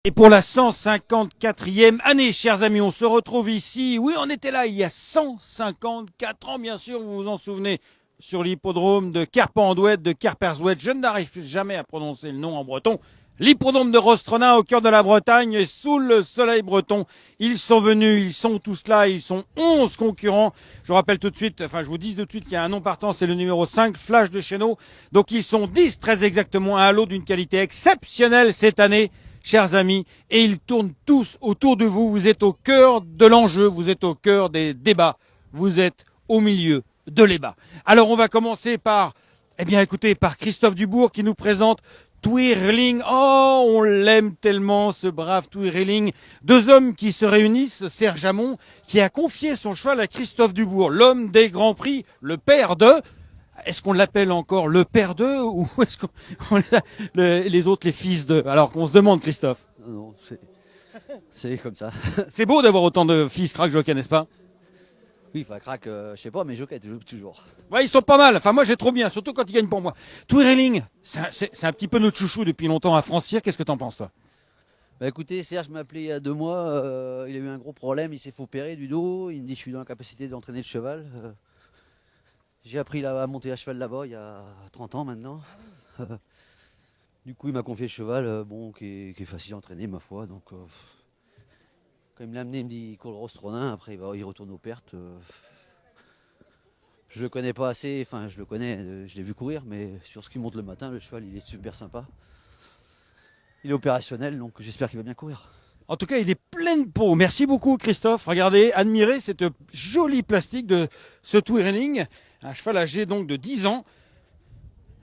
Et pour la 154e année, chers amis, on se retrouve ici. Oui, on était là il y a 154 ans, bien sûr, vous vous en souvenez, sur l'hippodrome de Kerpenouët, de Kerpersouët. Je n'arrive jamais à prononcer le nom en breton. L'hippodrome de Rostronin au cœur de la Bretagne, sous le soleil breton. Ils sont venus, ils sont tous là, ils sont 11 concurrents. Je rappelle tout de suite, je vous dis tout de suite qu'il y a un nom partant, c'est le numéro 5, Flash de Chéneau. Donc ils sont 10 très exactement à l'eau d'une qualité exceptionnelle cette année. Chers amis, et ils tournent tous autour de vous. Vous êtes au cœur de l'enjeu, vous êtes au cœur des débats, vous êtes au milieu de l'ébat. Alors on va commencer par, écoutez, par Christophe Dubourg qui nous présente Twirling. Oh, on l'aime tellement, ce brave Twirling. Deux hommes qui se réunissent, Serge Hamon, qui a confié son cheval à Christophe Dubourg, l'homme des grands prix, le père de... Est-ce qu'on l'appelle encore le père d'eux ou est-ce les autres les fils d'eux? Alors qu'on se demande, Christophe. Non, c'est comme ça. C'est beau d'avoir autant de fils crack jockeys, n'est-ce pas? Oui, enfin, crack, je sais pas, mais jockey, toujours. Ouais, ils sont pas mal. Enfin, moi, j'ai trop bien, surtout quand ils gagnent pour moi. Twirling, c'est un petit peu notre chouchou depuis longtemps à Francir. Qu'est-ce que t'en penses, toi? Bah écoutez, Serge m'a appelé il y a 2 mois, il a eu un gros problème, il s'est fait opérer du dos, il me dit que je suis dans la capacité d'entraîner le cheval. J'ai appris à monter à cheval là-bas il y a 30 ans maintenant. Du coup, il m'a confié le cheval, qui est facile à entraîner, ma foi. Donc, quand il me l'a amené, il me dit il court le Rostronin, après il retourne aux pertes. Je le connais pas assez, enfin je le connais, je l'ai vu courir, mais sur ce qu'il monte le matin, le cheval il est super sympa. Il est opérationnel, donc j'espère qu'il va bien courir. En tout cas, il est plein de peau. Merci beaucoup, Christophe. Regardez, admirez cette jolie plastique de ce Twirling. Un cheval âgé donc de 10 ans.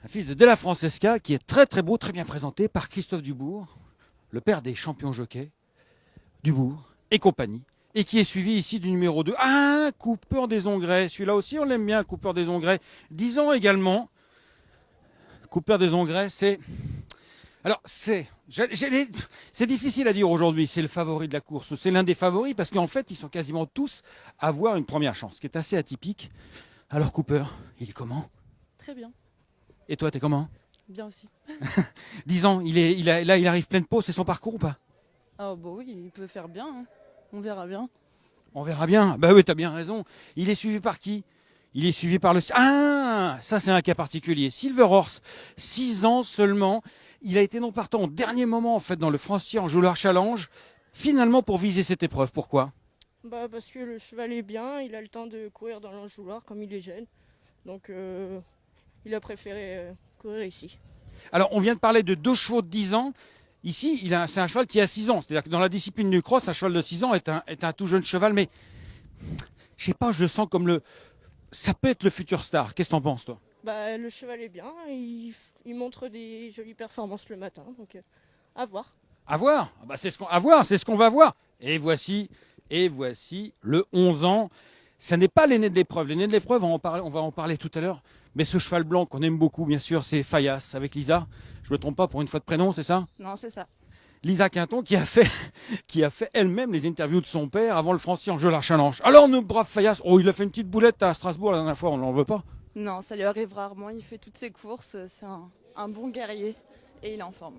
Un fils de Della Francesca qui est très très beau, très bien présenté par Christophe Dubourg, le père des champions jockeys, Dubourg et compagnie. Et qui est suivi ici du numéro 2. Ah, Cooper des Ongrets. Celui-là aussi, on l'aime bien, Cooper des Ongrets. 10 ans également. Cooper des Ongrets, c'est... Alors, c'est difficile à dire aujourd'hui, c'est le favori de la course, c'est l'un des favoris parce qu'en fait, ils sont quasiment tous à avoir une première chance, ce qui est assez atypique. Alors Cooper, il est comment? Très bien, Et toi, t'es comment? bien aussi. 10 ans, là, il arrive plein de peau, c'est son parcours ou pas? Ah bah oui, il peut faire bien, hein. On verra bien. On verra bien. Bah oui, t'as bien raison. Il est suivi par qui? Il est suivi par le... Ah, ça c'est un cas particulier. Silver Horse, 6 ans seulement. Il a été non partant au dernier moment en fait dans le Francier en Joulard Challenge, finalement pour viser cette épreuve. Pourquoi? Bah parce que le cheval est bien, il a le temps de courir dans l'enjouloir comme il est jeune. Donc il a préféré courir ici. Alors on vient de parler de 2 chevaux de 10 ans. Ici, c'est un cheval qui a 6 ans. C'est-à-dire que dans la discipline du cross, un cheval de 6 ans est un tout jeune cheval. Mais je sais pas, je le sens comme le... Ça peut être le futur star. Qu'est-ce que t'en penses, toi? Bah le cheval est bien, il montre des jolies performances le matin, donc à voir. À voir. Ah bah, c'est ce qu'on va voir. Et voici le 11 ans. Ça n'est pas l'aîné de l'épreuve. L'aîné de l'épreuve, on va en parler tout à l'heure. Mais ce cheval blanc qu'on aime beaucoup, bien sûr, c'est Fayas avec Lisa. Je me trompe pas pour une fois de prénom, c'est ça? Non, c'est ça. Lisa Quinton qui a fait elle-même les interviews de son père avant le Francier en Joulard Challenge. Alors, nous, brave Fayas, oh, il a fait une petite boulette à Strasbourg la dernière fois, on l'en veut pas. Non, ça lui arrive rarement. Il fait toutes ses courses. C'est un bon guerrier et il est en forme.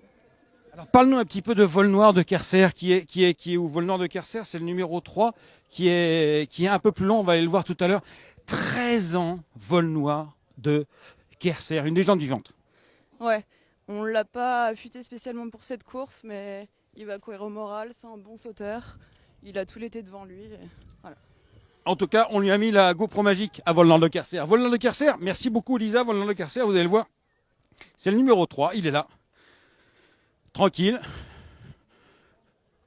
Alors, parle-nous un petit peu de Vol Noir de Kerser, qui est où? Vol Noir de Kerser, c'est le numéro 3, qui est un peu plus long, on va aller le voir tout à l'heure. 13 ans, Vol Noir de Kerser, une légende vivante. Ouais, on l'a pas affûté spécialement pour cette course, mais il va courir au moral. C'est un bon sauteur. Il a tout l'été devant lui. Voilà. En tout cas, on lui a mis la GoPro magique à Vol Noir de Kerser. Vol Noir de Kerser, merci beaucoup Lisa, Vol Noir de Kerser, vous allez le voir. C'est le numéro 3, il est là. Tranquille.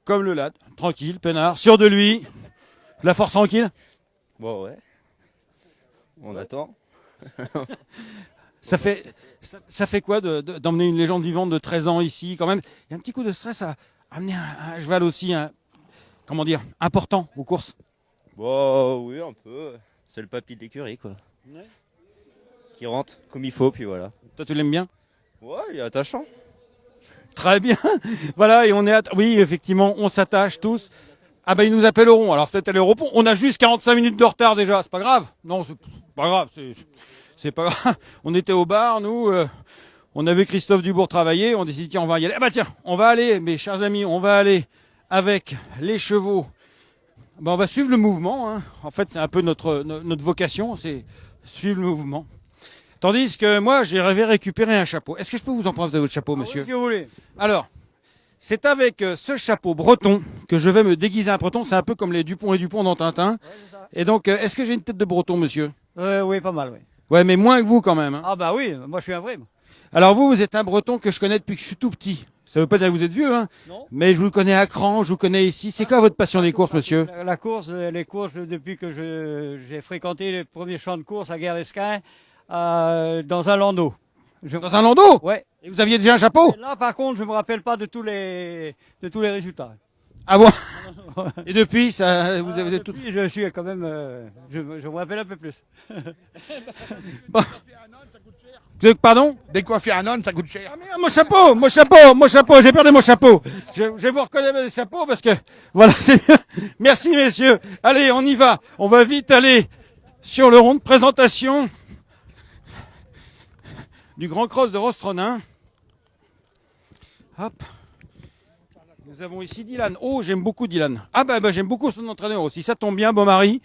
Comme le lad, tranquille, peinard, sûr de lui. La force tranquille. Bon ouais, on attend. Ça fait quoi d'emmener une légende vivante de 13 ans ici quand même? Il y a un petit coup de stress à amener un cheval aussi, important aux courses. Bon oui un peu, c'est le papy de l'écurie quoi. Ouais. Qui rentre comme il faut puis voilà. Toi tu l'aimes bien? Ouais il est attachant. Très bien. Voilà, et oui, effectivement, on s'attache tous. Ah ben, ils nous appelleront. Alors, peut-être aller au repos. On a juste 45 minutes de retard déjà. C'est pas grave. Non, c'est pas grave. C'est pas grave. On était au bar, nous. On a vu Christophe Dubourg travailler, on décide tiens on va y aller. Ah bah tiens, on va aller, mes chers amis, on va aller avec les chevaux. Ben, on va suivre le mouvement. Hein. En fait, c'est un peu notre vocation, c'est suivre le mouvement. Tandis que moi, j'ai rêvé récupérer un chapeau. Est-ce que je peux vous emprunter votre chapeau, monsieur? Oui, si vous voulez. Alors, c'est avec ce chapeau breton que je vais me déguiser un breton. C'est un peu comme les Dupont et Dupont dans Tintin. Ouais, c'est ça. Et donc, est-ce que j'ai une tête de breton, monsieur? Oui, pas mal, oui. Ouais, mais moins que vous quand même. Hein. Ah bah oui, moi je suis un vrai. Moi. Alors vous êtes un breton que je connais depuis que je suis tout petit. Ça veut pas dire que vous êtes vieux, hein. Non. Mais je vous connais à Cran, je vous connais ici. C'est quoi votre passion des courses, monsieur? La course, les courses, depuis que j'ai fréquenté les premiers champs de course à Guerre-Esquin, dans un landau. Dans un landau? Ouais. Et vous aviez déjà un chapeau? Et là, par contre, je me rappelle pas de tous les résultats. Ah bon? Et depuis, ça, vous avez tout. Depuis, je suis quand même, je me rappelle un peu plus. Pardon? Décoiffer un âne, ça coûte cher. Ah merde, mon chapeau, j'ai perdu mon chapeau. Je vais vous reconnaître le chapeau parce que, voilà, c'est bien. Merci messieurs. Allez, on y va. On va vite aller sur le rond de présentation du Grand Cross de Rostronin. Hop. Nous avons ici Dylan. Oh, j'aime beaucoup Dylan. Ah bah j'aime beaucoup son entraîneur aussi. Ça tombe bien, Beaumaris,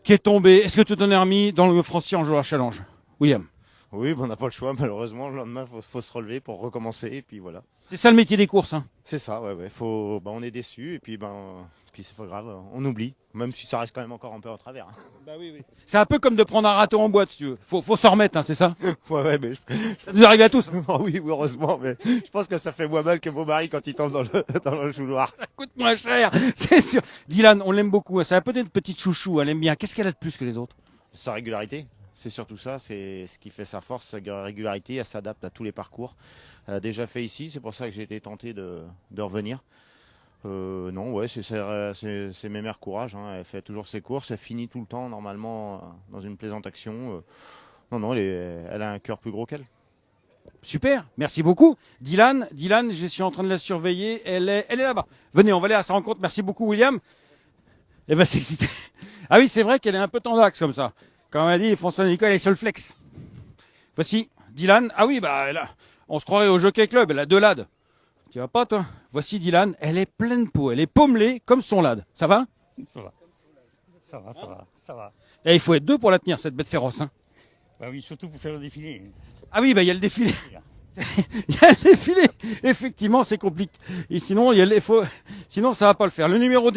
qui est tombé. Est-ce que tu t'en es remis dans le Francier en joueur challenge? William. Oui, on n'a pas le choix, malheureusement. Le lendemain, faut se relever pour recommencer. Et puis voilà. C'est ça le métier des courses. Hein. C'est ça, ouais. On est déçus. Et puis, puis c'est pas grave, on oublie. Même si ça reste quand même encore un peu en travers. Bah oui. C'est un peu comme de prendre un râteau en boîte, si tu veux. Faut s'en remettre, hein, c'est ça? Ouais, mais Ça nous arrive à tous. oui, heureusement. Mais je pense que ça fait moins mal que vos maris quand ils tombent dans le jouloir. Ça coûte moins cher, c'est sûr. Dylan, on l'aime beaucoup. C'est peut-être une petite chouchou, elle aime bien. Qu'est-ce qu'elle a de plus que les autres? Sa régularité. C'est surtout ça, c'est ce qui fait sa force, sa régularité. Elle s'adapte à tous les parcours. Elle a déjà fait ici, c'est pour ça que j'ai été tenté de revenir. Non, ouais, c'est mes mères courage. Hein. Elle fait toujours ses courses, elle finit tout le temps normalement dans une plaisante action. Non, elle a un cœur plus gros qu'elle. Super, merci beaucoup. Dylan, je suis en train de la surveiller. Elle est là-bas. Venez, on va aller à sa rencontre. Merci beaucoup, William. Elle va s'exciter. Ah oui, c'est vrai qu'elle est un peu tendax comme ça. Comme on a dit, François Nicole, elle est sur le flex. Voici Dylan. Ah oui, on se croirait au Jockey Club. Elle a 2 lades. Tu vas pas, toi? Voici Dylan. Elle est pleine peau. Elle est pommelée comme son lad. Ça va? Ça va. Et il faut être 2 pour la tenir, cette bête féroce. Hein. Bah oui, surtout pour faire le défilé. Ah oui, il y a le défilé. Il y a le défilé. Effectivement, c'est compliqué. Et sinon, sinon, ça va pas le faire. Le numéro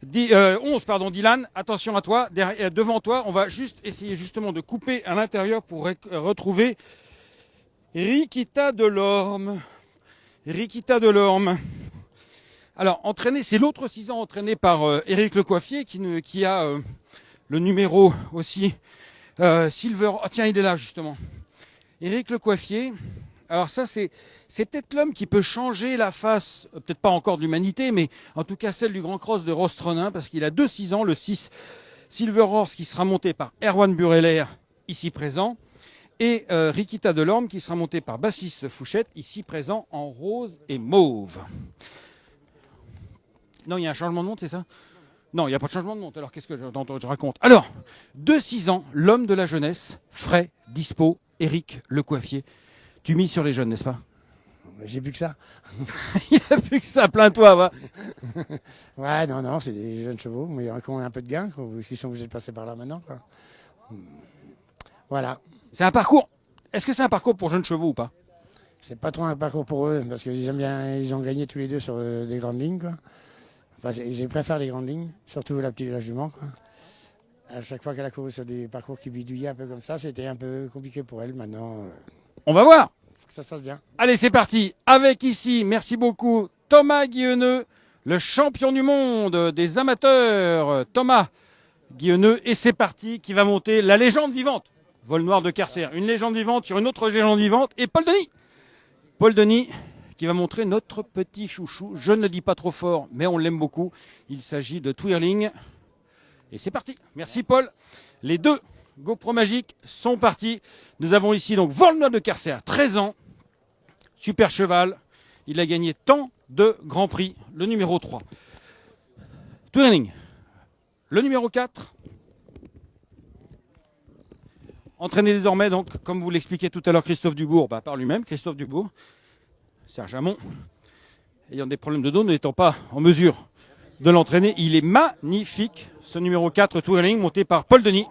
11, Dylan, attention à toi, devant toi, on va juste essayer justement de couper à l'intérieur pour retrouver Rikita Delorme. Alors, c'est l'autre 6 ans entraîné par Éric Le Coiffier qui a le numéro aussi Silver. Ah tiens, il est là justement. Éric Le Coiffier. Alors ça, c'est peut-être l'homme qui peut changer la face, peut-être pas encore de l'humanité, mais en tout cas celle du Grand Cross de Rostronin, parce qu'il a 6 ans, le 6 Silver Horse qui sera monté par Erwan Bureller, ici présent, et Rikita Delorme qui sera monté par Baptiste Fouchette, ici présent en rose et mauve. Non, il y a un changement de monte, c'est ça? Non, il n'y a pas de changement de monte, alors qu'est-ce que je raconte? Alors, 6 ans, l'homme de la jeunesse, frais, dispo, Éric Le Coiffier. Tu mises sur les jeunes, n'est-ce pas? J'ai plus que ça. Il n'y a plus que ça, plains-toi, va. Ouais, non, c'est des jeunes chevaux, mais il y en a qui ont un peu de gain, qui sont obligés de passer par là maintenant, quoi. Voilà. C'est un parcours. Est-ce que c'est un parcours pour jeunes chevaux ou pas? C'est pas trop un parcours pour eux, parce qu'ils aiment bien, ils ont gagné tous les 2 sur des grandes lignes, quoi. Enfin, ils préfèrent les grandes lignes, surtout la petite jument, quoi. À chaque fois qu'elle a couru sur des parcours qui bidouillaient un peu comme ça, c'était un peu compliqué pour elle. Maintenant, on va voir. Faut que ça se passe bien. Allez, c'est parti. Avec ici, merci beaucoup, Thomas Guilleneux, le champion du monde des amateurs. Thomas Guilleneux, et c'est parti, qui va monter la légende vivante. Vol noir de Carcer, une légende vivante sur une autre légende vivante. Et Paul Denis. Paul Denis, qui va montrer notre petit chouchou. Je ne le dis pas trop fort, mais on l'aime beaucoup. Il s'agit de Twirling. Et c'est parti. Merci Paul. Les 2 GoPro Magiques sont partis. Nous avons ici donc Vol noir de Carcer, 13 ans. Super cheval. Il a gagné tant de grands prix. Le numéro 3. Twirling. Le numéro 4. Entraîné désormais, donc, comme vous l'expliquait tout à l'heure Christophe Dubourg, par lui-même, Christophe Dubourg, Serge Hamon, ayant des problèmes de dos, n'étant pas en mesure de l'entraîner. Il est magnifique, ce numéro 4 Twirling, monté par Paul Denis.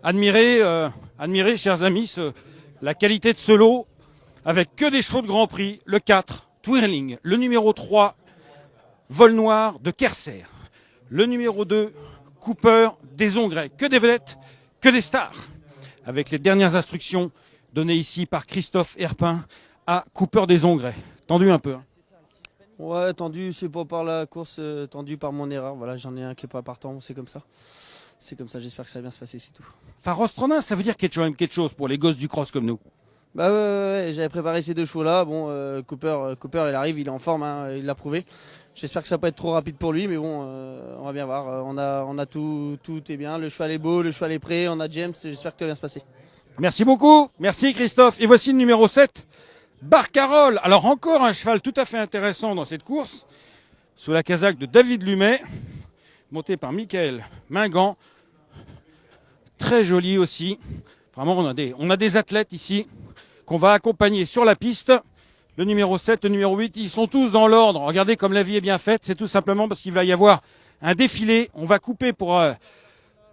Admirez, chers amis, la qualité de ce lot, avec que des chevaux de Grand Prix, le 4 Twirling, le numéro 3 Vol Noir de Kerser, le numéro 2 Cooper des Ongrets, que des vedettes, que des stars, avec les dernières instructions données ici par Christophe Herpin à Cooper des Ongrets. Tendu un peu. Hein. Ouais, tendu, c'est pas par la course, tendu par mon erreur. Voilà, j'en ai un qui est pas partant, c'est comme ça. C'est comme ça, j'espère que ça va bien se passer, c'est tout. Enfin, Rostrona, ça veut dire quelque chose pour les gosses du cross comme nous. Bah ouais, j'avais préparé ces deux chevaux-là. Bon, Cooper, il arrive, il est en forme, hein, il l'a prouvé. J'espère que ça va pas être trop rapide pour lui, mais bon, on va bien voir. On a tout est bien. Le cheval est beau, le cheval est prêt. On a James, j'espère que ça va bien se passer. Merci beaucoup, merci Christophe. Et voici le numéro 7, Barcarolle. Alors encore un cheval tout à fait intéressant dans cette course, sous la casaque de David Lumet, monté par Michael Mingan. Très joli aussi. Vraiment, on a des athlètes ici qu'on va accompagner sur la piste. Le numéro 7, le numéro 8, ils sont tous dans l'ordre. Regardez comme la vie est bien faite. C'est tout simplement parce qu'il va y avoir un défilé. On va couper pour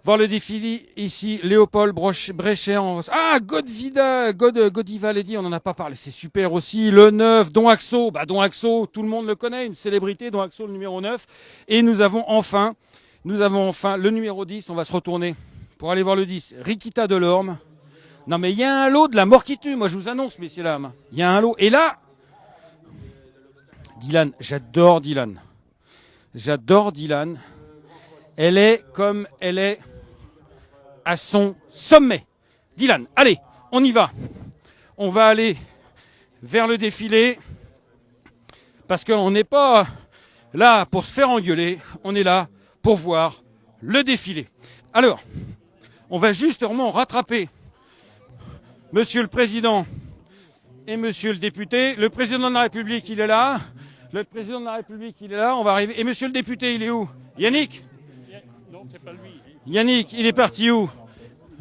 voir le défilé ici. Léopold Bréchéan. Ah, Godiva Lady, on n'en a pas parlé. C'est super aussi. Le 9, Don Axo. Don Axo, tout le monde le connaît. Une célébrité, Don Axo, le numéro 9. Et nous avons enfin le numéro 10. On va se retourner pour aller voir le 10. Rikita Delorme. Non mais il y a un lot de la mort qui tue. Moi je vous annonce, messieurs dames. Il y a un lot. Et là, Dylan, j'adore Dylan. J'adore Dylan. Elle est comme elle est à son sommet. Dylan, allez, on y va. On va aller vers le défilé. Parce qu'on n'est pas là pour se faire engueuler. On est là pour voir le défilé. Alors, on va justement rattraper Monsieur le Président et Monsieur le député. Le Président de la République, il est là. Le Président de la République, il est là. On va arriver. Et Monsieur le député, il est où? Yannick? Non, c'est pas lui. Yannick, il est parti où?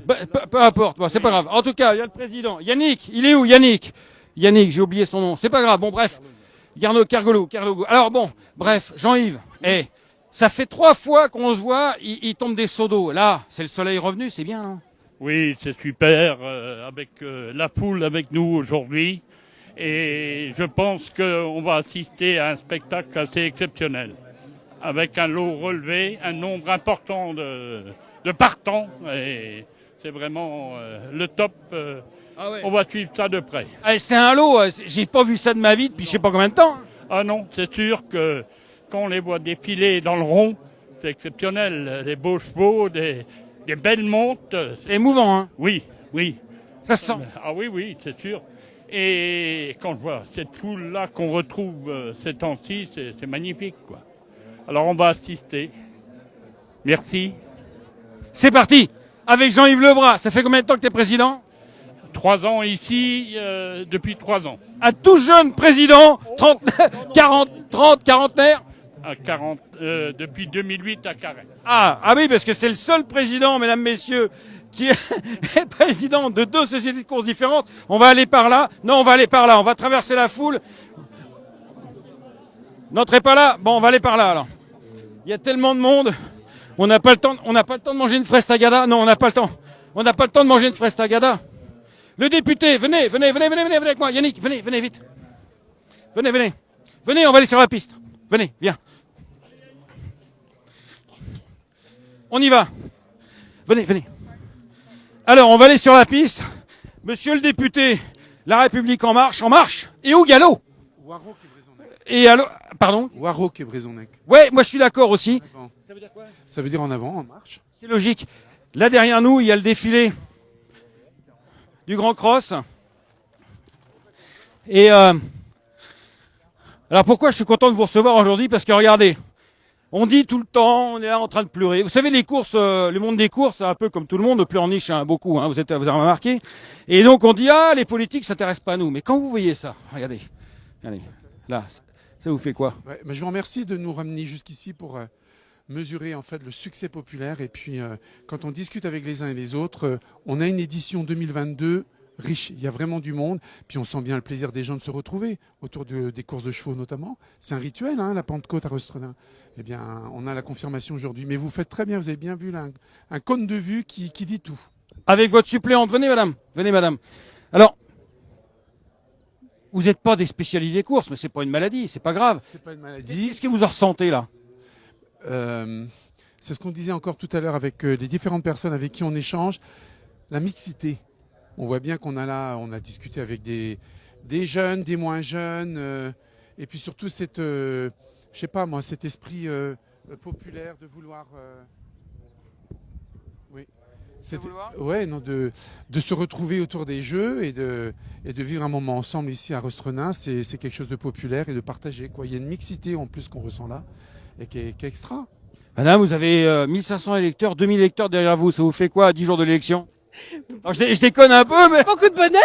Peu importe, bon, c'est pas grave. En tout cas, il y a le Président. Yannick, il est où? Yannick, j'ai oublié son nom. C'est pas grave. Bon, bref. Cargolo. Alors bon, bref, Jean-Yves. Ça fait 3 fois qu'on se voit, il tombe des seaux d'eau. Là, c'est le soleil revenu, c'est bien, non? Oui, c'est super, avec la foule avec nous aujourd'hui. Et je pense qu'on va assister à un spectacle assez exceptionnel. Avec un lot relevé, un nombre important de partants. Et c'est vraiment le top. Ah ouais. On va suivre ça de près. C'est un lot, j'ai pas vu ça de ma vie depuis je sais pas combien de temps. Ah non, c'est sûr que quand on les voit défiler dans le rond, c'est exceptionnel. Les beaux chevaux, des belles montes. C'est émouvant, hein? Oui. Ça se sent. Ah oui, c'est sûr. Et quand je vois cette foule-là qu'on retrouve ces temps-ci, c'est magnifique, quoi. Alors on va assister. Merci. C'est parti. Avec Jean-Yves Lebras. Ça fait combien de temps que tu es président? 3 ans ici, depuis 3 ans. Un tout jeune président, 40-quarantenaire. À 40, depuis 2008 à Carhaix. Ah oui, parce que c'est le seul président, mesdames, messieurs, qui est président de 2 sociétés de courses différentes. On va aller par là. Non, on va aller par là. On va traverser la foule. N'entrez pas là. Bon, on va aller par là, alors. Il y a tellement de monde. On n'a pas le temps de manger une fraise tagada. Non, on n'a pas le temps. On n'a pas le temps de manger une fraise tagada. Le député, venez avec moi. Yannick, venez vite. Venez, on va aller sur la piste. Venez, viens. On y va. Venez. Alors, on va aller sur la piste. Monsieur le député, La République en marche. Et où galop? Et alors, pardon? Warrock et Brésonnec. Ouais, moi je suis d'accord aussi. Ça veut dire quoi? Ça veut dire en avant, en marche. C'est logique. Là derrière nous, il y a le défilé du Grand Cross. Et alors pourquoi je suis content de vous recevoir aujourd'hui? Parce que regardez, on dit tout le temps, on est là en train de pleurer. Vous savez, les courses, le monde des courses, c'est un peu comme tout le monde, plus en niche, beaucoup, vous avez remarqué. Et donc on dit, les politiques ne s'intéressent pas à nous. Mais quand vous voyez ça, regardez, là, ça vous fait quoi? Ouais, je vous remercie de nous ramener jusqu'ici pour mesurer en fait le succès populaire. Et puis, quand on discute avec les uns et les autres, on a une édition 2022 riche. Il y a vraiment du monde. Puis on sent bien le plaisir des gens de se retrouver autour des courses de chevaux notamment. C'est un rituel, hein, la Pentecôte à Rostrenain. Eh bien, on a la confirmation aujourd'hui. Mais vous faites très bien, vous avez bien vu là, un cône de vue qui dit tout. Avec votre suppléante, venez madame, venez madame. Alors, vous n'êtes pas des spécialistes des courses, mais c'est pas une maladie, c'est pas grave. C'est pas une maladie. Qu'est-ce que vous en ressentez là? C'est ce qu'on disait encore tout à l'heure avec les différentes personnes avec qui on échange. La mixité. On voit bien qu'on a discuté avec des jeunes, des moins jeunes, et puis surtout cet esprit populaire de vouloir, de se retrouver autour des jeux et de vivre un moment ensemble ici à Rostrenain. C'est quelque chose de populaire et de partagé, quoi. Il y a une mixité en plus qu'on ressent là et qui est extra. Madame, vous avez 1500 électeurs, 2000 électeurs derrière vous, ça vous fait quoi à 10 jours de l'élection? Je déconne un peu, mais... Beaucoup de bonheur,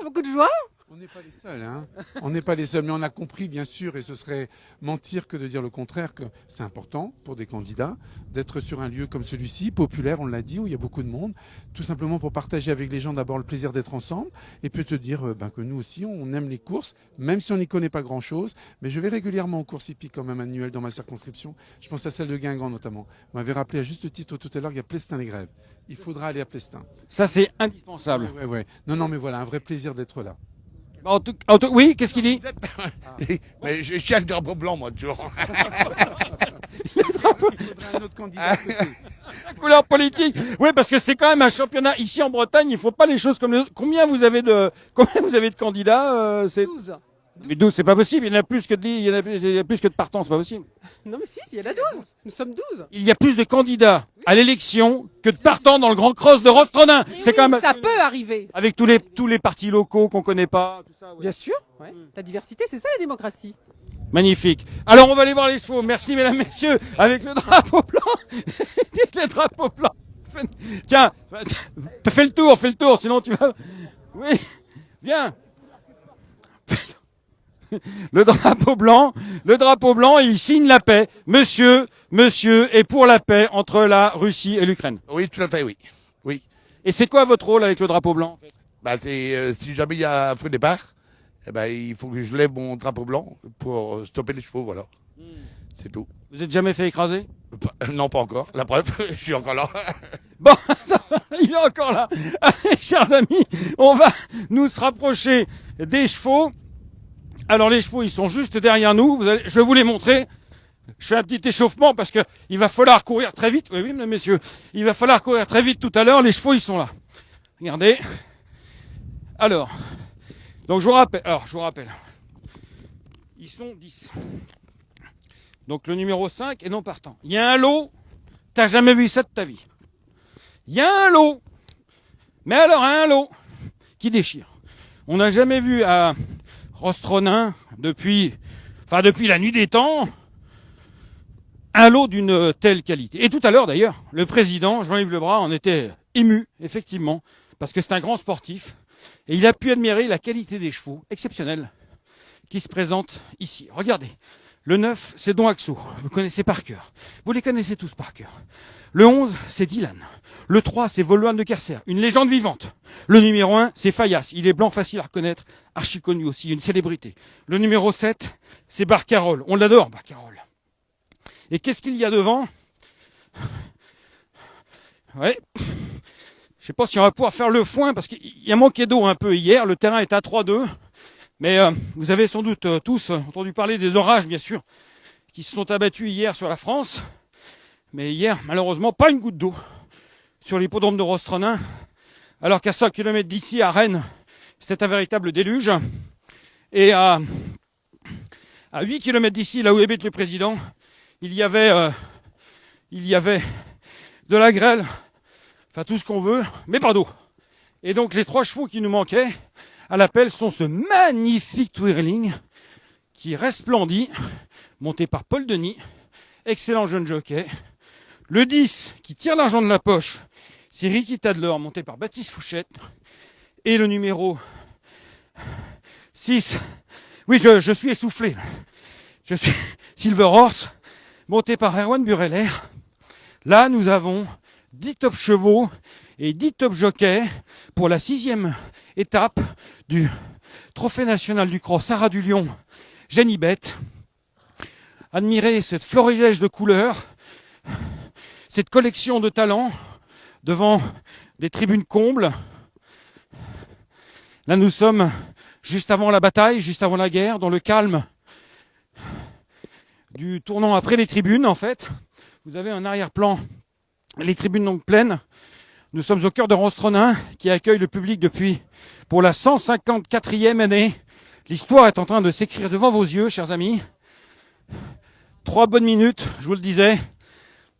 beaucoup de joie. On n'est pas les seuls, hein. On n'est pas les seuls, mais on a compris, bien sûr, et ce serait mentir que de dire le contraire, que c'est important pour des candidats d'être sur un lieu comme celui-ci, populaire, on l'a dit, où il y a beaucoup de monde, tout simplement pour partager avec les gens d'abord le plaisir d'être ensemble, et puis te dire que nous aussi, on aime les courses, même si on n'y connaît pas grand-chose, mais je vais régulièrement aux courses hippiques quand même annuelles dans ma circonscription. Je pense à celle de Guingamp notamment. Vous m'avez rappelé à juste titre tout à l'heure qu'il y a Plestin-les-Grèves. Il faudra aller à Plestin. Ça, c'est indispensable. Ouais. Non, mais voilà, un vrai plaisir d'être là. Oui, qu'est-ce qu'il dit? Mais je cherche le drapeau blanc, moi, toujours. Il faudrait un autre candidat à côté. La couleur politique. Oui, parce que c'est quand même un championnat. Ici en Bretagne, il ne faut pas les choses comme les autres. Combien vous avez de candidats 12. Mais 12, c'est pas possible. Il y en a plus que de partants, c'est pas possible. Non mais si, il y en a 12. Nous sommes 12. Il y a plus de candidats à l'élection que de partants dans le Grand Cross de Rostrenain. C'est quand même Ça peut arriver. avec tous les partis locaux qu'on connaît pas. Tout ça, ouais. Bien sûr. Ouais. La diversité, c'est ça la démocratie. Magnifique. Alors on va aller voir les chevaux. Merci mesdames, messieurs. Avec le drapeau blanc. Le drapeau blanc. Tiens, fais le tour, sinon tu vas... Oui, viens. Le drapeau blanc, il signe la paix. Monsieur est pour la paix entre la Russie et l'Ukraine. Oui, tout à fait, oui. Et c'est quoi votre rôle avec le drapeau blanc? C'est si jamais il y a un feu départ, il faut que je lève mon drapeau blanc pour stopper les chevaux, voilà. C'est tout. Vous êtes jamais fait écraser? Non, pas encore. La preuve, je suis encore là. Bon, il est encore là. Allez, chers amis, on va nous se rapprocher des chevaux. Alors les chevaux, ils sont juste derrière nous. Je vais vous les montrer. Je fais un petit échauffement parce que il va falloir courir très vite. Oui, mesdames, messieurs. Il va falloir courir très vite tout à l'heure. Les chevaux, ils sont là. Regardez. Alors, donc je vous rappelle. Ils sont 10. Donc le numéro 5 est non partant. Il y a un lot. T'as jamais vu ça de ta vie. Il y a un lot. Mais alors un lot qui déchire. On n'a jamais vu à Rostrenain depuis la nuit des temps un lot d'une telle qualité. Et tout à l'heure d'ailleurs, le président Jean-Yves Lebras en était ému, effectivement, parce que c'est un grand sportif et il a pu admirer la qualité des chevaux exceptionnels qui se présentent ici. Regardez, le 9, c'est Don Axo, vous connaissez par cœur. Vous les connaissez tous par cœur. Le 11, c'est Dylan. Le 3, c'est Voloane de Kerser, une légende vivante. Le numéro 1, c'est Fayas. Il est blanc, facile à reconnaître, archi connu aussi, une célébrité. Le numéro 7, c'est Barcarolle. On l'adore, Barcarolle. Et qu'est-ce qu'il y a devant? Ouais. Je sais pas si on va pouvoir faire le foin, parce qu'il y a manqué d'eau un peu hier. Le terrain est à 3-2. Mais vous avez sans doute tous entendu parler des orages, bien sûr, qui se sont abattus hier sur la France. Mais hier, malheureusement, pas une goutte d'eau sur l'hippodrome de Rostrenain, alors qu'à 5 km d'ici, à Rennes, c'était un véritable déluge. Et à 8 km d'ici, là où habite le président, il y avait de la grêle, enfin tout ce qu'on veut, mais pas d'eau. Et donc les 3 chevaux qui nous manquaient à l'appel sont ce magnifique Twirling qui resplendit, monté par Paul Denis, excellent jeune jockey. Le 10 qui tire l'argent de la poche, c'est Ricky Tadler, monté par Baptiste Fouchette. Et le numéro 6, oui, je suis essoufflé. Je suis Silver Horse, monté par Erwan Bureller. Là, nous avons 10 top chevaux et 10 top jockeys pour la 6e étape du Trophée national du cross Haras du Lion Genibet. Admirez cette florilège de couleurs, cette collection de talents devant des tribunes combles. Là, nous sommes juste avant la bataille, juste avant la guerre, dans le calme du tournant après les tribunes, en fait. Vous avez un arrière-plan, les tribunes donc pleines. Nous sommes au cœur de Rostronin, qui accueille le public depuis pour la 154e année. L'histoire est en train de s'écrire devant vos yeux, chers amis. 3 bonnes minutes, je vous le disais.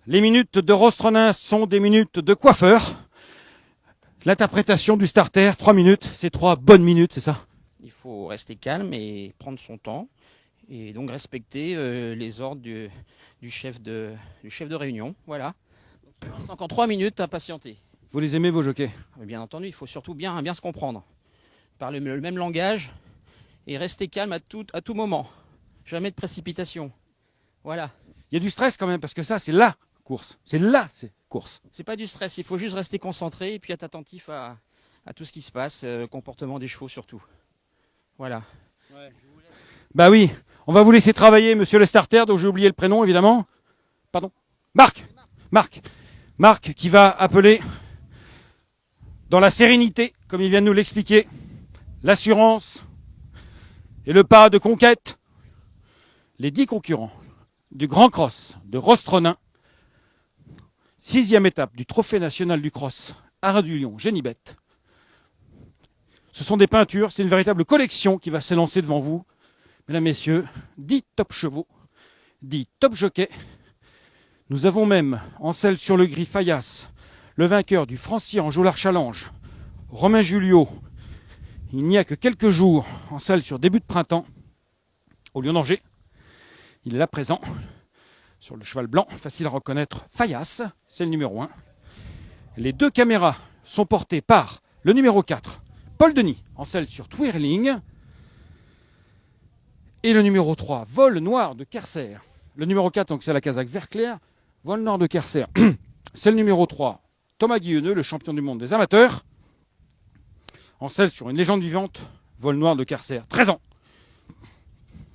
Les minutes de Rostronin sont des minutes de coiffeur. L'interprétation du starter, 3 minutes, c'est 3 bonnes minutes, c'est ça? Il faut rester calme et prendre son temps. Et donc respecter les ordres du chef de réunion. Voilà. Il reste encore 3 minutes à patienter. Vous les aimez, vos jockeys? Bien entendu, il faut surtout bien se comprendre. Parler le même langage et rester calme à tout moment. Jamais de précipitation. Voilà. Il y a du stress quand même, parce que ça, c'est la course. C'est la course. C'est pas du stress, il faut juste rester concentré et puis être attentif à tout ce qui se passe, comportement des chevaux surtout. Voilà. Ouais. Bah oui, on va vous laisser travailler, monsieur le starter, dont j'ai oublié le prénom, évidemment. Pardon. Marc qui va appeler, dans la sérénité, comme il vient de nous l'expliquer, l'assurance et le pas de conquête, les 10 concurrents du Grand Cross de Rostronin, 6e étape du Trophée national du cross Haras du Lion Genibet. Ce sont des peintures, c'est une véritable collection qui va s'élancer devant vous. Mesdames, messieurs, 10 top chevaux, 10 top jockeys. Nous avons même en selle sur le gris Fayas, le vainqueur du Francier en Joulard Challenge, Romain Julio. Il n'y a que quelques jours en selle sur début de printemps, au Lion d'Angers. Il est là présent, sur le cheval blanc, facile à reconnaître, Fayas, c'est le numéro 1. Les 2 caméras sont portées par le numéro 4, Paul Denis, en selle sur Twirling. Et le numéro 3, Vol Noir de Kerser. Le numéro 4, donc c'est la casaque vert clair, Vol Noir de Kerser. C'est le numéro 3, Thomas Guilleneux, le champion du monde des amateurs. En selle sur une légende vivante, Vol Noir de Kerser, 13 ans,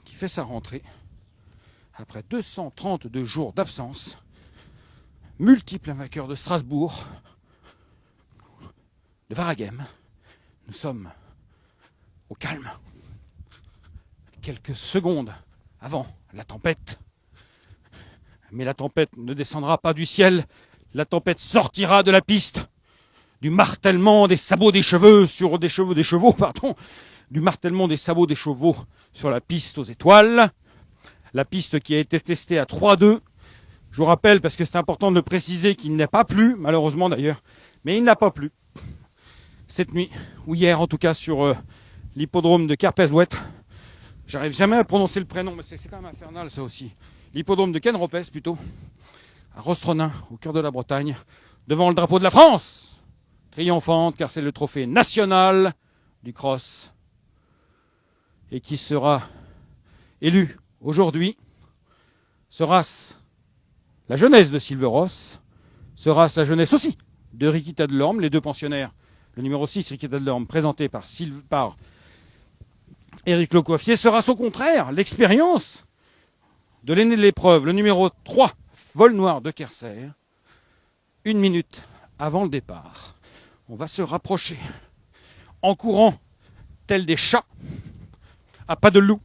qui fait sa rentrée après 232 jours d'absence, multiple vainqueur de Strasbourg, de Varagem. Nous sommes au calme, quelques secondes avant la tempête. Mais la tempête ne descendra pas du ciel, la tempête sortira de la piste, du martèlement des sabots des chevaux sur des chevaux, du martèlement des sabots des chevaux sur la piste aux étoiles. La piste qui a été testée à 3-2. Je vous rappelle, parce que c'est important de le préciser, qu'il n'a pas plu, malheureusement d'ailleurs, mais il n'a pas plu cette nuit, ou hier en tout cas, sur l'hippodrome de Kerpes-Ouêtre. J'arrive jamais à prononcer le prénom, mais c'est quand même infernal ça aussi. L'hippodrome de Kenropes plutôt, à Rostronin, au cœur de la Bretagne, devant le drapeau de la France, triomphante, car c'est le trophée national du cross, et qui sera élu aujourd'hui. Sera-ce la jeunesse de Silveros? Sera-ce la jeunesse aussi de Rikita Delorme, les 2 pensionnaires? Le numéro 6, Rikita Delorme, présenté par Éric Lecoiffier. Sera-ce au contraire l'expérience de l'aîné de l'épreuve, le numéro 3, Vol Noir de Kerser? 1 minute avant le départ, on va se rapprocher en courant tels des chats à pas de loup.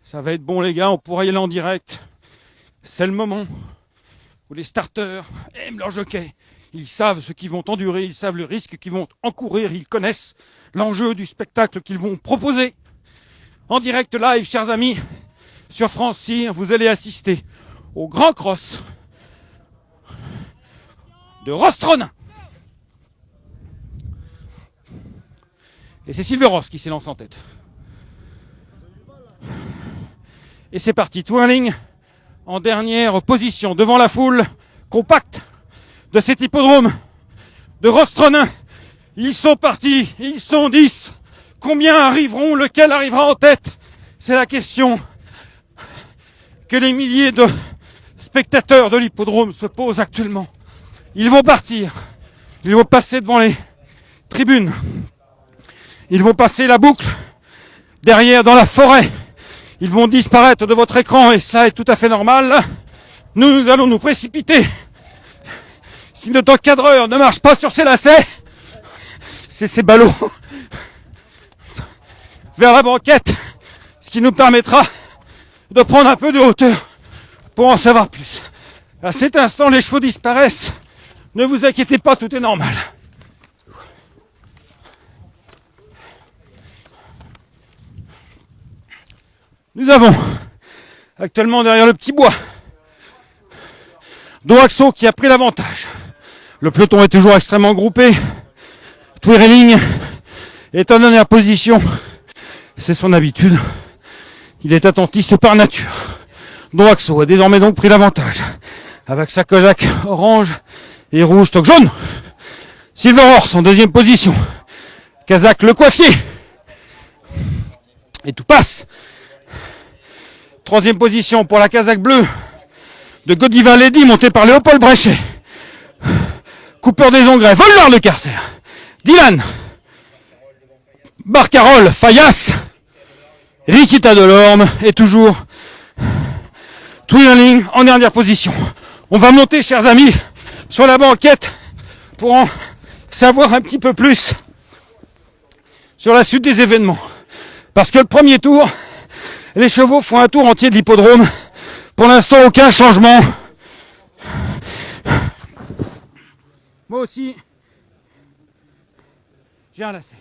Ça va être bon les gars, on pourra y aller en direct. C'est le moment où les starters aiment leur jockey. Ils savent ce qu'ils vont endurer, ils savent le risque qu'ils vont encourir, ils connaissent l'enjeu du spectacle qu'ils vont proposer. En direct live, chers amis, sur France 6, vous allez assister au Grand Cross de Rostronin. Et c'est Silveros qui s'élance en tête. Et c'est parti, Twirling en dernière position devant la foule compacte de cet hippodrome de Rostronin. Ils sont partis, ils sont 10. Combien arriveront? Lequel arrivera en tête? C'est la question que les milliers de spectateurs de l'hippodrome se posent actuellement. Ils vont partir. Ils vont passer devant les tribunes. Ils vont passer la boucle derrière dans la forêt. Ils vont disparaître de votre écran et cela est tout à fait normal. Nous allons nous précipiter. Si notre cadreur ne marche pas sur ses lacets, c'est ces ballots vers la banquette, ce qui nous permettra de prendre un peu de hauteur pour en savoir plus. À cet instant, les chevaux disparaissent. Ne vous inquiétez pas, tout est normal. Nous avons actuellement derrière le petit bois Doaxo qui a pris l'avantage. Le peloton est toujours extrêmement groupé. Twirling est en dernière position. C'est son habitude. Il est attentiste par nature. Doaxo a désormais donc pris l'avantage. Avec sa Kozak orange et rouge toque jaune. Silver Horse en deuxième position. Kazakh le coiffier. Et tout passe. Troisième position pour la Kazakh bleue de Godiva Lady montée par Léopold Bréchet. Cooper des Ongrets, Volnoir le Carcer. Dylan. Barcarolle, Fayas. Rikita Delorme et toujours Twirling en dernière position. On va monter, chers amis, sur la banquette pour en savoir un petit peu plus sur la suite des événements. Parce que le premier tour, les chevaux font un tour entier de l'hippodrome. Pour l'instant, aucun changement. Moi aussi, j'ai un lacet.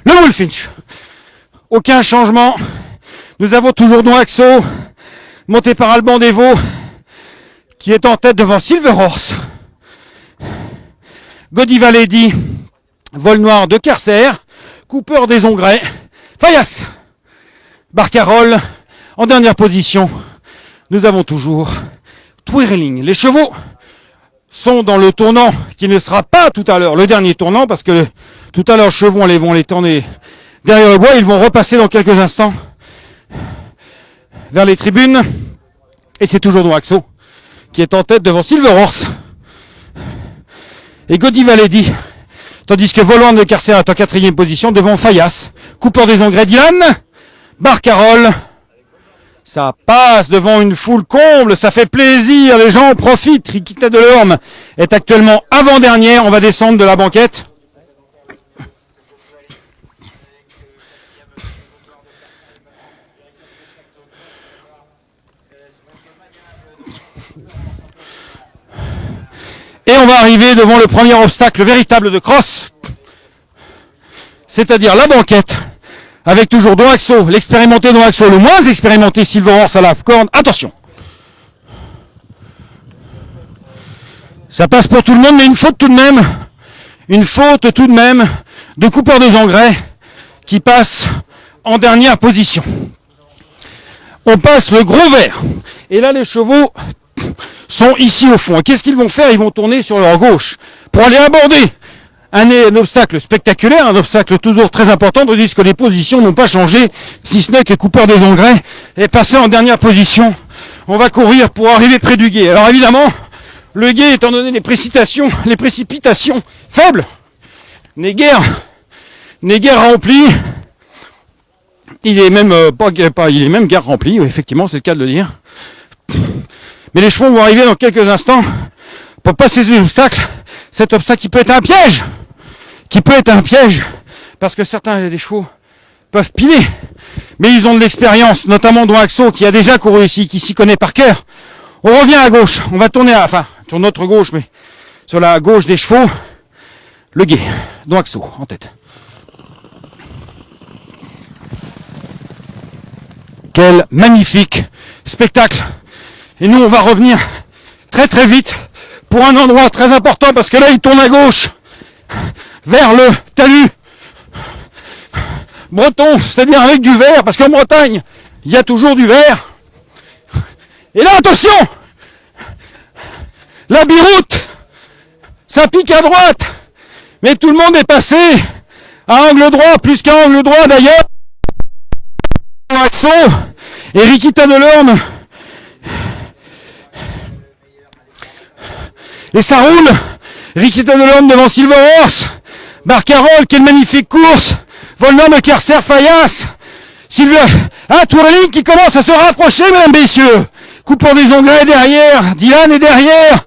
Le Wolfinch. Aucun changement. Nous avons toujours Doaxo, monté par Alban Devaux, qui est en tête devant Silver Horse. Godiva Lady, Vol Noir de Carcer, Cooper des Ongrets, Fayas, Barcarolle en dernière position. Nous avons toujours Twirling. Les chevaux sont dans le tournant qui ne sera pas tout à l'heure le dernier tournant parce que tout à l'heure, les chevaux vont les tourner derrière le bois. Ils vont repasser dans quelques instants vers les tribunes. Et c'est toujours Doaxo qui est en tête devant Silver Horse et Godiva Lady. Tandis que Volwan de Carcer est en quatrième position devant Fayas. Cooper des Engrais, Dylan. Barcarolle. Ça passe devant une foule comble, ça fait plaisir, les gens en profitent. Rikita Delorme est actuellement avant-dernière, on va descendre de la banquette. Et on va arriver devant le premier obstacle véritable de cross, c'est-à-dire la banquette, avec toujours Doaxo, l'expérimenté Doaxo, le moins expérimenté Silver Horse à la corne. Attention, ça passe pour tout le monde, mais une faute tout de même de Cooper des Engrais qui passe en dernière position. On passe le gros vert, et là les chevaux sont ici au fond. Et qu'est-ce qu'ils vont faire? Ils vont tourner sur leur gauche pour aller aborder un obstacle spectaculaire, un obstacle toujours très important, tandis que les positions n'ont pas changé, si ce n'est que Cooper des Engrais est passé en dernière position. On va courir pour arriver près du gué. Alors évidemment, le gué, étant donné les précipitations faibles, n'est guère rempli. Il est même il est même guère rempli, oui, effectivement, c'est le cas de le dire. Mais les chevaux vont arriver dans quelques instants pour passer cet obstacle. Cet obstacle qui peut être un piège. Parce que certains des chevaux peuvent piler. Mais ils ont de l'expérience, notamment Doaxo qui a déjà couru ici, qui s'y connaît par cœur. On revient à gauche. On va tourner sur notre gauche, mais sur la gauche des chevaux. Le gué. Doaxo en tête. Quel magnifique spectacle. Et nous, on va revenir très très vite pour un endroit très important parce que là, il tourne à gauche vers le talus breton, c'est-à-dire avec du vert, parce qu'en Bretagne, il y a toujours du vert. Et là, attention, la biroute, ça pique à droite Mais tout le monde est passé à angle droit, plus qu'à angle droit d'ailleurs. Axon et Rikita Delorme. Et ça roule. Rikita Delorme devant Silver Horse. Barcarolle, quelle magnifique course. Volnor de Carcer Fayas. Twirling qui commence à se rapprocher, mesdames, messieurs. Coupant des onglets derrière. Dylan est derrière.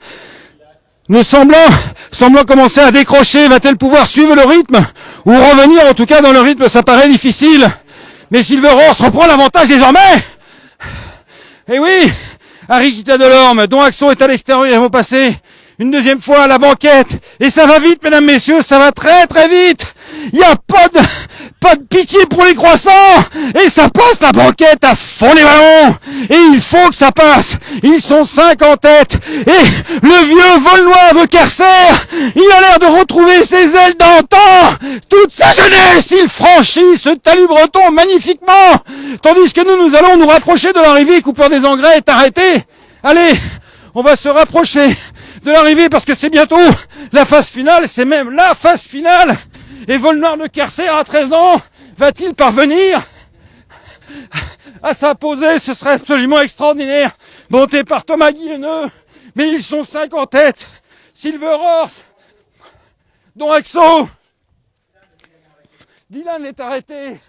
Semblant commencer à décrocher. Va-t-elle pouvoir suivre le rythme? Ou revenir, en tout cas, dans le rythme, ça paraît difficile. Mais Silver Horse reprend l'avantage désormais. Et oui, Rikita Delorme, dont Axon est à l'extérieur, ils vont passer une deuxième fois à la banquette. Et ça va vite, mesdames, messieurs, ça va très très vite. Il n'y a pas de pitié pour les croissants. Et ça passe la banquette à fond les ballons. Et il faut que ça passe. Ils sont 5 en tête. Et le vieux vol noir de Carcer, il a l'air de retrouver ses ailes d'antan. Toute sa jeunesse, il franchit ce talus breton magnifiquement. Tandis que nous allons nous rapprocher de l'arrivée. Cooper des Engrais est arrêté. Allez, on va se rapprocher de l'arrivée parce que c'est bientôt la phase finale. C'est même la phase finale. Et Vol Noir de Carcer à 13 ans, va-t-il parvenir à s'imposer? Ce serait absolument extraordinaire. Monté par Thomas Guilleneux. Mais ils sont 5 en tête. Silver Horse, dont Axo. Dylan est arrêté.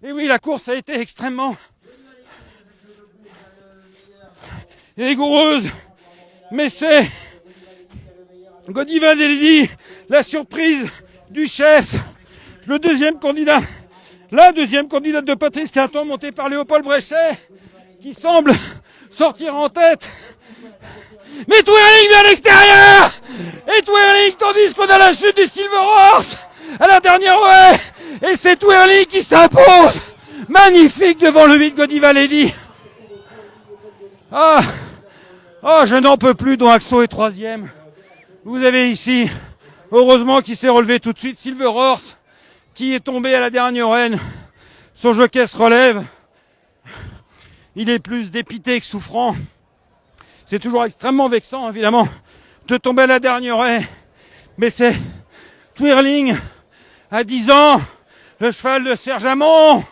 Et oui, la course a été extrêmement rigoureuse. Mais c'est Godiva Delidi, la surprise du chef, la deuxième candidate de Patrice Quinton, montée par Léopold Bréchet, qui semble sortir en tête. Mais Twirling vient à l'extérieur. Et Twirling, tandis qu'on a la chute du Silver Horse à la dernière haie. Et c'est Twirling qui s'impose. Magnifique devant le vide Godiva Lady. Ah, je n'en peux plus, dont Axo est troisième. Vous avez ici, heureusement qu'il s'est relevé tout de suite, Silver Horse, qui est tombé à la dernière haine. Son jockey se relève. Il est plus dépité que souffrant. C'est toujours extrêmement vexant, évidemment, de tomber à la dernière haie. Mais c'est Twirling, à 10 ans, le cheval de Serge Amont,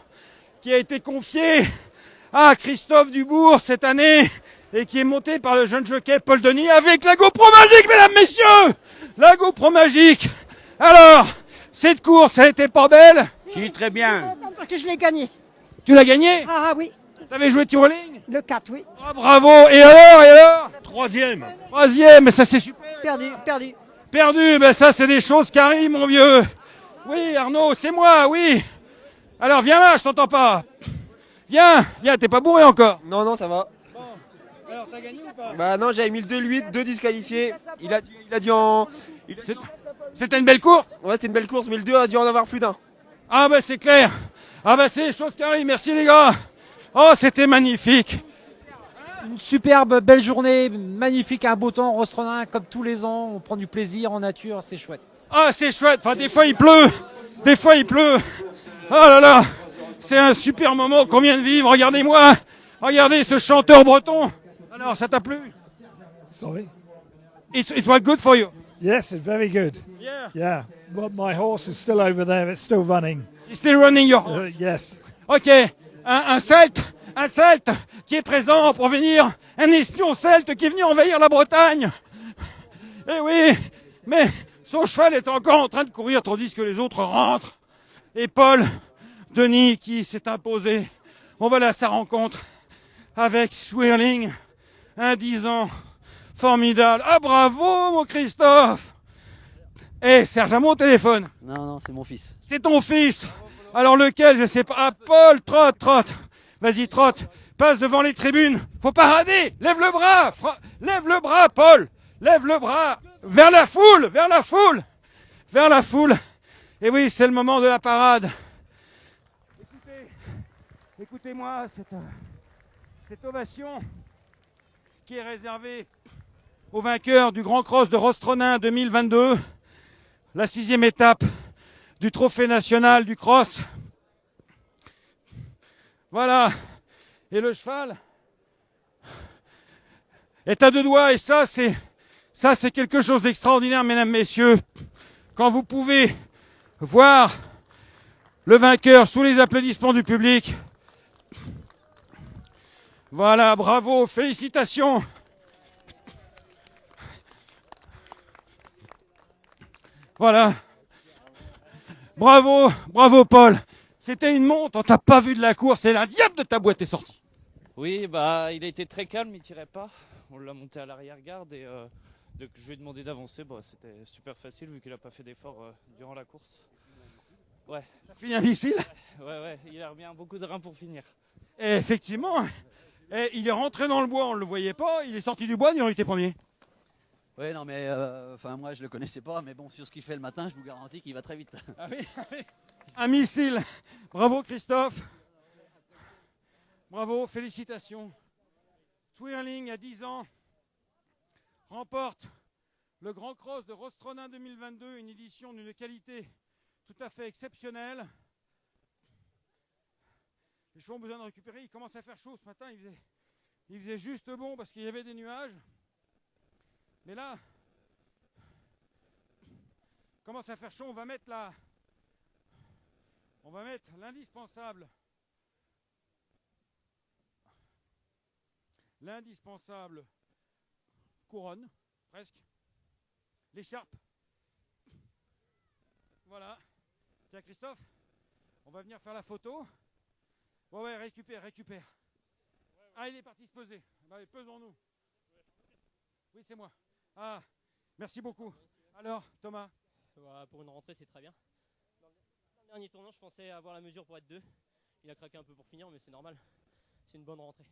qui a été confié à Christophe Dubourg cette année et qui est monté par le jeune jockey Paul Denis avec la GoPro magique, mesdames, messieurs. La GoPro magique. Alors, cette course, elle était pas belle? Si, très bien. Parce que je l'ai gagné. Tu l'as gagné? Ah oui. T'avais joué Twirling? Le 4, oui. Ah, bravo. Et alors? Troisième. Troisième, mais ça c'est super. Perdu. Perdu, ben ça c'est des choses qui arrivent, mon vieux. Oui, Arnaud, c'est moi, oui. Alors viens là, je t'entends pas. Viens, t'es pas bourré encore? Non, ça va. Bon. Alors t'as gagné ou pas? Bah non, j'avais mis le 2-8, 2 disqualifiés. Il a dû en... C'était une belle course? Ouais, c'était une belle course, mais le 2 a dû en avoir plus d'un. Ah bah c'est clair. Ah bah c'est des choses qui arrivent, merci les gars. Oh, c'était magnifique. Une superbe, belle journée, magnifique, un beau temps, Rostronin, comme tous les ans, on prend du plaisir en nature, c'est chouette. Ah, c'est chouette, enfin des fois il pleut. Oh là là, c'est un super moment qu'on vient de vivre, regardez-moi. Regardez ce chanteur breton. Alors, ça t'a plu? Sorry? It was good for you? Yes, it's very good. Yeah. But my horse is still over there, it's still running. It's still running your horse? Yes. Ok, un celte qui est présent pour venir, un espion celte qui est venu envahir la Bretagne. Eh oui, mais son cheval est encore en train de courir tandis que les autres rentrent. Et Paul Denis qui s'est imposé. On va là à sa rencontre avec Swirling, un 10 ans, formidable. Ah bravo mon Christophe. Eh, Serge Amont au téléphone. Non, c'est mon fils. C'est ton fils. Alors lequel, je sais pas. Ah, Paul, trotte. Vas-y, trotte. Passe devant les tribunes. Faut pas rader. Lève le bras. Lève le bras, Paul. Lève le bras. Vers la foule. Et oui, c'est le moment de la parade. Écoutez-moi cette ovation qui est réservée au vainqueur du Grand Cross de Rostronin 2022. La 6e étape du trophée national du cross. Voilà. Et le cheval est à 2 doigts. Et ça, c'est quelque chose d'extraordinaire, mesdames, messieurs. quand vous pouvez voir le vainqueur sous les applaudissements du public. Voilà, bravo, félicitations. Voilà. Bravo, bravo Paul. C'était une montre, on t'a pas vu de la course et la diable de ta boîte est sortie. Oui, bah, il a été très calme, il tirait pas. On l'a monté à l'arrière-garde et je lui ai demandé d'avancer. Bah, c'était super facile vu qu'il a pas fait d'effort durant la course. Ouais. T'as fini un missile? Ouais, il a remis beaucoup de reins pour finir. Et effectivement, il est rentré dans le bois, on le voyait pas, il est sorti du bois, il aurait été premier. Ouais, non, mais moi je le connaissais pas, mais bon, sur ce qu'il fait le matin, je vous garantis qu'il va très vite. Ah oui, un missile. Bravo Christophe. Bravo, félicitations. Twirling, à 10 ans, remporte le Grand Cross de Rostronin 2022, une édition d'une qualité tout à fait exceptionnelle. Les chevaux ont besoin de récupérer, il commence à faire chaud ce matin, il faisait juste bon parce qu'il y avait des nuages. Mais là, il commence à faire chaud, on va mettre l'indispensable. L'indispensable couronne, presque. L'écharpe. Voilà. Tiens Christophe, on va venir faire la photo. Ouais, récupère. Ah, il est parti se peser. Bah, pesons-nous. Oui, c'est moi. Ah, merci beaucoup. Alors, Thomas? Pour une rentrée, c'est très bien. Dans le dernier tournant, je pensais avoir la mesure pour être 2. Il a craqué un peu pour finir, mais c'est normal. C'est une bonne rentrée.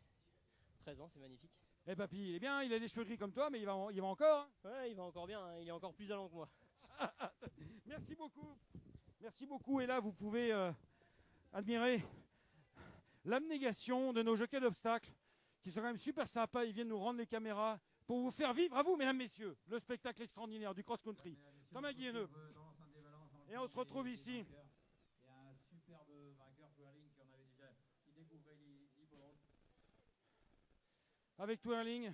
13 ans, c'est magnifique. Eh papy, il est bien, il a des cheveux gris comme toi, mais il va encore. Hein. Ouais, il va encore bien, hein. Il est encore plus allant que moi. Merci beaucoup. Merci beaucoup. Et là, vous pouvez admirer l'abnégation de nos jockeys d'obstacles, qui sont quand même super sympas. Ils viennent nous rendre les caméras pour vous faire vivre, à vous, mesdames, messieurs, le spectacle extraordinaire du cross-country. Thomas Guilleneux. Et on se retrouve ici. Et un superbe vainqueur Twirling qui découvrait l'hippodrome. Avec Twirling,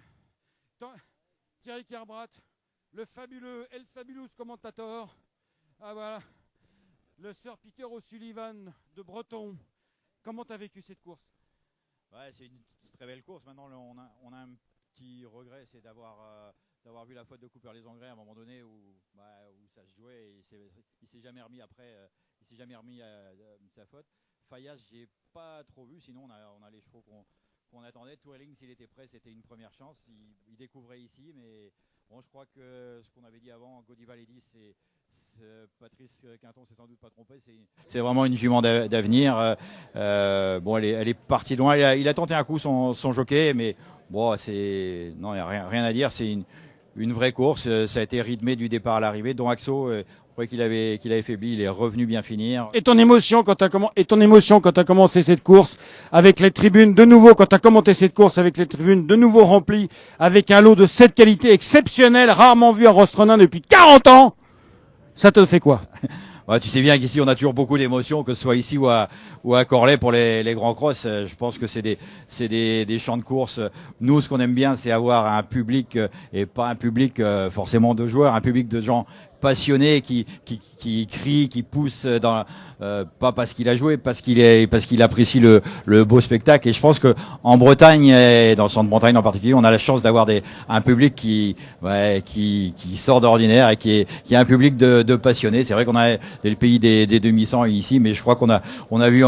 Thierry Kerbrat, le fabuleux El Fabulous commentator. Ah voilà, le Sir Peter O'Sullivan de Breton. Comment tu as vécu cette course? Ouais, c'est une très belle course. Maintenant, on a un petit regret, c'est d'avoir vu la faute de Cooper Les Engrais à un moment donné où ça se jouait et il s'est jamais remis après. Il s'est jamais remis à sa faute. Fayas, j'ai pas trop vu. Sinon, on a les chevaux qu'on attendait. Twirling, s'il était prêt, c'était une première chance. Il découvrait ici, mais bon, je crois que ce qu'on avait dit avant, Godival et 10, Patrice Quinton s'est sans doute pas trompé. C'est vraiment une jument d'avenir. Bon, elle est partie loin. Il a tenté un coup son jockey, mais bon, il n'y a rien à dire. C'est une vraie course. Ça a été rythmé du départ à l'arrivée. Don Axo, on croyait qu'il avait faibli. Il est revenu bien finir. Et ton émotion quand tu as commencé cette course avec les tribunes de nouveau, quand tu as commenté cette course avec les tribunes de nouveau remplies, avec un lot de cette qualité exceptionnelle, rarement vu à Rostronin depuis 40 ans. Ça te fait quoi? Ouais, tu sais bien qu'ici on a toujours beaucoup d'émotions, que ce soit ici ou à Corlay pour les grands cross. Je pense que c'est des champs de course. Nous, ce qu'on aime bien, c'est avoir un public et pas un public forcément de joueurs, un public de gens passionnés qui crient, qui poussent pas parce qu'il a joué, parce qu'il apprécie le beau spectacle. Et je pense que en Bretagne et dans le Centre-Bretagne en particulier, on a la chance d'avoir un public qui sort d'ordinaire et qui est un public de passionnés. C'est vrai qu'on a le pays des demi-cents ici, mais je crois qu'on a vu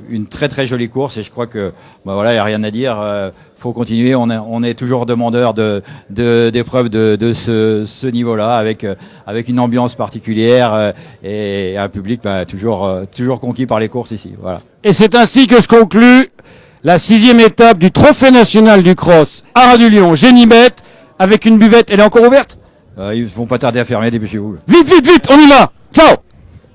une très très jolie course et je crois que voilà, il y a rien à dire. Faut continuer. On est toujours demandeur d'épreuves de ce niveau-là, avec une ambiance particulière et un public toujours conquis par les courses ici. Voilà. Et c'est ainsi que se conclut la 6e étape du Trophée national du cross Haras du Lion Génibet, avec une buvette. Elle est encore ouverte? Ils vont pas tarder à fermer, dépêchez-vous. Vite, on y va. Ciao.